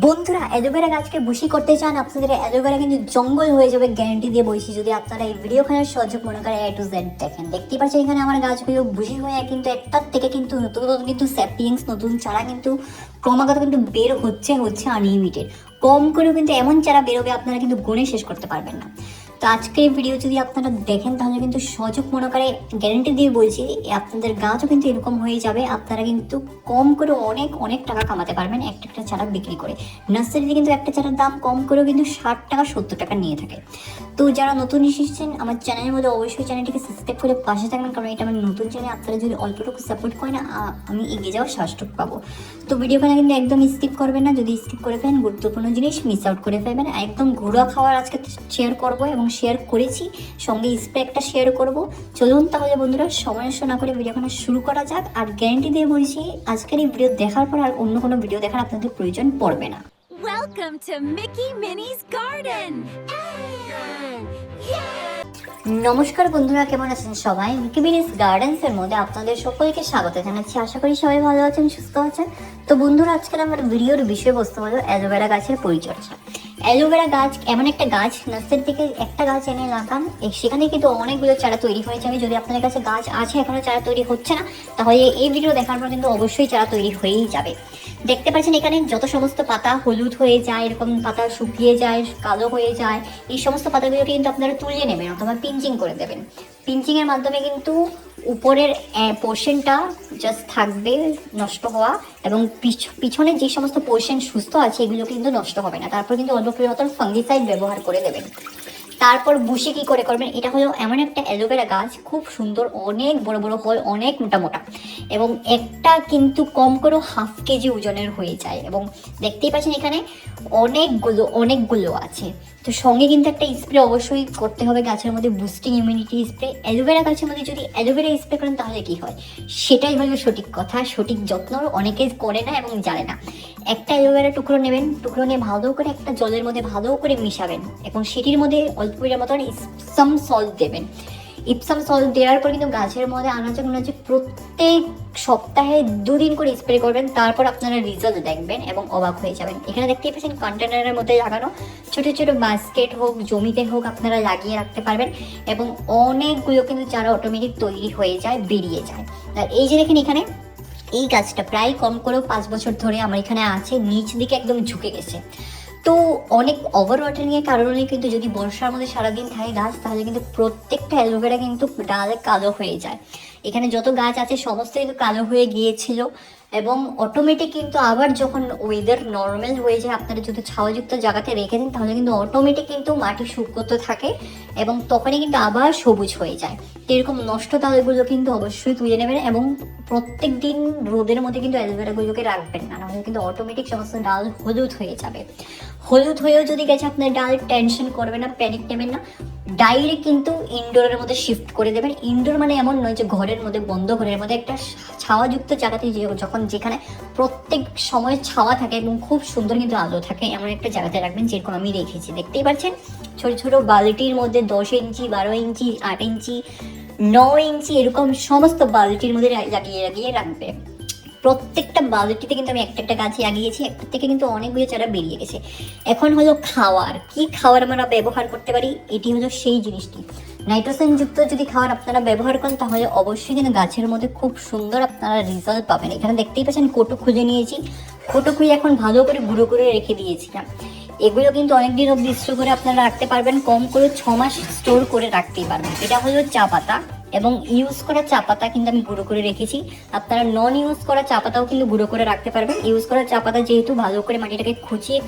বন্ধুরা অ্যালোভেরা গাছকে বুশি করতে চান, আপনাদের অ্যালোভেরা কিন্তু জঙ্গল হয়ে যাবে গ্যারান্টি দিয়ে বলছি, যদি আপনারা এই ভিডিওখানে সহযোগ মনে করে A to Z দেখেন। দেখতেই পাচ্ছেন এখানে আমার গাছগুলো বুশি হয়ে কিন্তু একটার থেকে কিন্তু নতুন নতুন কিন্তু স্যাপলিংস, নতুন চারা কিন্তু ক্রমাগত কিন্তু বের হচ্ছে আনলিমিটেড। কম করেও কিন্তু এমন চারা বেরোবে আপনারা কিন্তু গুণে শেষ করতে পারবেন না। তো আজকের এই ভিডিও যদি আপনারা দেখেন তাহলে কিন্তু সহযোগ মনে করে গ্যারান্টি দিয়ে বলছি আপনাদের গাছও কিন্তু এরকম হয়ে যাবে। আপনারা কিন্তু কম করে অনেক অনেক টাকা কামাতে পারবেন একটা একটা চারা বিক্রি করে। নার্সারিতে কিন্তু একটা চারার দাম কম করেও কিন্তু 60 টাকা 70 টাকা নিয়ে থাকে। তো যারা নতুন এসেছেন আমার চ্যানেলের মধ্যে অবশ্যই চ্যানেলটিকে সাবস্ক্রাইব করে পাশে থাকবেন, কারণ এটা আমার নতুন চ্যানেল। আপনারা যদি অল্পটুকু সাপোর্ট করেন আমি এগিয়ে যাওয়ার সাহসটুকু পাবো। তো ভিডিওখানে কিন্তু একদম স্কিপ করবেন না, যদি স্কিপ করে ফেলেন গুরুত্বপূর্ণ জিনিস মিস আউট করে ফেলবেন। একদম ঘরোয়া খাবার আজকে শেয়ার করবো এবং শেয়ার করেছি, সঙ্গে স্প্রে একটা শেয়ার করব। চলুন তাহলে বন্ধুরা সময় নষ্ট না করে ভিডিওখানে শুরু করা যাক। আর গ্যারান্টি দিয়ে বলছি আজকের এই ভিডিও দেখার পর আর অন্য কোনো ভিডিও দেখার আপনাদের প্রয়োজন পড়বে না। Welcome to Mickey Minnie's Garden! নমস্কার বন্ধুরা, কেমন আছেন সবাই? মিকি মিনিস গার্ডেন্স এর মধ্যে আপনাদের সকলকে স্বাগত জানাচ্ছি। আশা করি সবাই ভালো আছেন, সুস্থ আছেন। তো বন্ধুরা আজকের আমার ভিডিওর বিষয়বস্তু হলো অ্যালোভেরা গাছের পরিচর্যা। অ্যালোভেরা গাছ এমন একটা গাছ, নার্সারি থেকে একটা গাছ এনে লাগান, সেখানে কিন্তু অনেকগুলো চারা তৈরি হয়ে যাবে। যদি আপনাদের কাছে গাছ আছে এখনো চারা তৈরি হচ্ছে না, তাহলে এই ভিডিও দেখার পর কিন্তু অবশ্যই চারা তৈরি হয়েই যাবে। দেখতে পাচ্ছেন এখানে যত সমস্ত পাতা হলুদ হয়ে যায়, এরকম পাতা শুকিয়ে যায়, কালো হয়ে যায়, এই সমস্ত পাতাগুলোকে কিন্তু আপনারা তুলিয়ে নেবেন অথবা পিঞ্চিং করে দেবেন। পিঞ্চিংয়ের মাধ্যমে কিন্তু উপরের পোর্শনটা জাস্ট থাকবে নষ্ট হওয়া, এবং পিছনে যে সমস্ত পোর্শন সুস্থ আছে এগুলো কিন্তু নষ্ট হবে না। তারপর কিন্তু অল্প পরিমাণ ফাঙ্গিসাইড ব্যবহার করে দেবেন। তারপর বুশি কি করে করবেন, এটা হলো এমন একটা অ্যালোভেরা গাছ, খুব সুন্দর, অনেক বড় বড় ফল, অনেক মোটা মোটা, এবং একটা কিন্তু কম করেও ½ কেজি ওজনের হয়ে যায়। এবং দেখতেই পাচ্ছেন এখানে অনেকগুলো আছে। তো সঙ্গে কিন্তু একটা স্প্রে অবশ্যই করতে হবে গাছের মধ্যে, বুস্টিং ইমিউনিটি স্প্রে। অ্যালোভেরা গাছের মধ্যে যদি অ্যালোভেরা স্প্রে করেন তাহলে কি হয়, সেটাই হলো সঠিক কথা। সঠিক যত্ন অনেকে করে না এবং জানে না। একটা অ্যালোভেরা টুকরো নেবেন, টুকরো নিয়ে ভালো করে একটা জলের মধ্যে ভালো করে মিশাবেন এবং সেটির মধ্যে অল্প পরিমাণ মতন ইপসাম সল্ট দেবেন। ইপসাম সল্ট দেওয়ার পর কিন্তু গাছের মধ্যে আনাচে প্রত্যেক সপ্তাহে 2 দিন করে স্প্রে করবেন। তারপর আপনারা রেজাল্ট দেখবেন এবং অবাক হয়ে যাবেন। এখানে দেখতেই পাচ্ছেন কন্টেনারের মধ্যে লাগানো, ছোট ছোট বাস্কেট হোক, জমিতে হোক, আপনারা লাগিয়ে রাখতে পারবেন এবং অনেকগুলো কিন্তু চারা অটোমেটিক তৈরি হয়ে যায়, বেরিয়ে যায়। আর এই যে দেখেন এখানে এই গাছটা প্রায় কম করেও 5 বছর ধরে আমার এখানে আছে, নিচ দিকে একদম ঝুঁকে গেছে। তো অনেক ওভার ওয়াটারিংয়ের কারণে কিন্তু যদি বর্ষার মধ্যে সারাদিন থাকে গাছ, তাহলে কিন্তু প্রত্যেকটা অ্যালোভেরা কিন্তু ডালে কালো হয়ে যায়। এখানে যত গাছ আছে সমস্ত কিন্তু কালো হয়ে গিয়েছিল, এবং অটোমেটিক কিন্তু আবার যখন ওয়েদার নর্মাল হয়ে যায়, আপনারা যদি ছাওয়াযুক্ত জায়গাতে রেখে দিন তাহলে কিন্তু অটোমেটিক কিন্তু মাটি শুকোতে থাকে এবং তখনই কিন্তু আবার সবুজ হয়ে যায়। তো এরকম নষ্ট ডালগুলো কিন্তু অবশ্যই তুলে নেবেন এবং প্রত্যেক দিন রোদের মধ্যে কিন্তু অ্যালোভেরাগুলোকে রাখবেন না, নাহলে কিন্তু অটোমেটিক সমস্ত ডাল হলুদ হয়ে যাবে। হলুদ হয়েও যদি গেছে আপনার ডাল, টেনশন করবেন না, প্যানিক নেবেন না, ডাইরেক্ট কিন্তু ইনডোরের মধ্যে শিফট করে দেবেন। ইনডোর মানে এমন নয় যে ঘরের মধ্যে, বন্ধ ঘরের মধ্যে একটা ছাওয়াযুক্ত জায়গাতে, যখন যেখানে প্রত্যেক সময় ছাওয়া থাকে এবং খুব সুন্দর কিন্তু আলো থাকে, এমন একটা জায়গাতে রাখবেন যেরকম আমি রেখেছি। দেখতেই পাচ্ছেন ছোট ছোট বালতির মধ্যে 10 ইঞ্চি, 12 ইঞ্চি, 8 ইঞ্চি, 9 ইঞ্চি এরকম সমস্ত বালতির মধ্যে লাগিয়ে রাখবে। প্রত্যেকটা বালতিতে কিন্তু আমি একটা একটা গাছে লাগিয়েছি, একটা থেকে কিন্তু অনেকগুলো চারা বেরিয়ে গেছে। এখন হলো খাওয়ার, কি খাওয়ার আমরা ব্যবহার করতে পারি, এটি হলো সেই জিনিসটি। নাইট্রোজেন যুক্ত যদি খাবার আপনারা ব্যবহার করেন তাহলে অবশ্যই কিন্তু গাছের মধ্যে খুব সুন্দর আপনারা রেজাল্ট পাবেন। এখানে দেখতেই পাচ্ছেন কোটো খুঁজে নিয়েছি, কোটো খুঁজে এখন ভালো করে গুঁড়ো করে রেখে দিয়েছিলাম। এগুলো কিন্তু অনেকদিন অবধি স্টোর করে আপনারা রাখতে পারবেন, কম করে 6 মাস স্টোর করে রাখতেই পারবেন। এটা হলো চা পাতা, এবং ইউজ করা চা পাতা কিন্তু আমি গুঁড়ো করে রেখেছি। আপনারা নন ইউজ করা চা পাতাও কিন্তু গুঁড়ো করে রাখতে পারবেন। ইউজ করা চা পাতা যেহেতু ভালো করে মাটিটাকে খুঁচিয়ে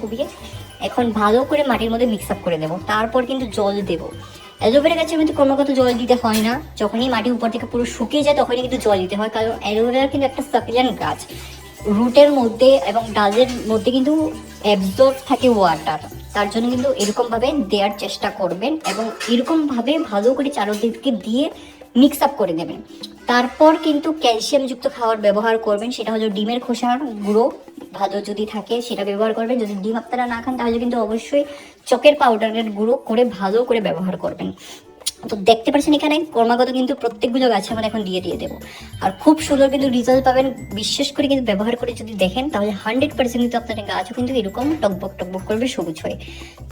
এখন ভালো করে মাটির মধ্যে মিক্স আপ করে দেবো। তারপর কিন্তু জল দেবো। অ্যালোভেরা গাছের মধ্যে ক্রমাগত জল দিতে হয় না, যখনই মাটি উপর থেকে পুরো শুকিয়ে যায় তখনই কিন্তু জল দিতে হয়, কারণ অ্যালোভেরা কিন্তু একটা সাকুলেন্ট গাছ। রুটের মধ্যে এবং ডালের মধ্যে কিন্তু অ্যাবজর্ব থাকে ওয়াটার, তার জন্য কিন্তু এরকমভাবে দেওয়ার চেষ্টা করবেন এবং এরকমভাবে ভালো করে চারদিকে দিয়ে মিক্স আপ করে দেবেন। তারপর কিন্তু ক্যালসিয়ামযুক্ত খাবার ব্যবহার করবেন, সেটা হলো ডিমের খোসার গুঁড়ো ভালো যদি থাকে সেটা ব্যবহার করবেন। যদি ডিম আপনারা না খান তাহলে কিন্তু অবশ্যই চকের পাউডারের গুঁড়ো করে ভালো করে ব্যবহার করবেন। তো দেখতে পাচ্ছেন এখানে ক্রমাগত কিন্তু প্রত্যেকগুলো গাছে আমরা এখন দিয়ে দেবো, আর খুব সুন্দর কিন্তু রেজাল্ট পাবেন। বিশেষ করে কিন্তু ব্যবহার করে যদি দেখেন তাহলে 100% কিন্তু আপনাদের গাছও কিন্তু এরকম টকবক টকবক করবে, সবুজ হয়ে।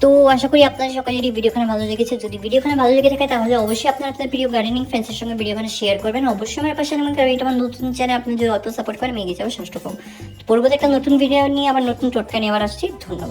তো আশা করি আপনাদের সকলেরই ভিডিওখানে ভালো লেগেছে। যদি ভিডিওখানে ভালো লেগে থাকে তাহলে অবশ্যই আপনার প্রিয় গার্ডেনিং ফ্রেন্ডসের সঙ্গে ভিডিওখানে শেয়ার করবেন। অবশ্যই আমার পাশে থাকবেন, কারণ এটা আমার নতুন চ্যানেল, আপনি যদি অল্প সাপোর্ট করেন এগিয়ে যাবো ষষ্ঠ কম। পরবর্তী একটা নতুন ভিডিও নিয়ে আবার নতুন টোটকা নিয়ে আবার আসছি। ধন্যবাদ।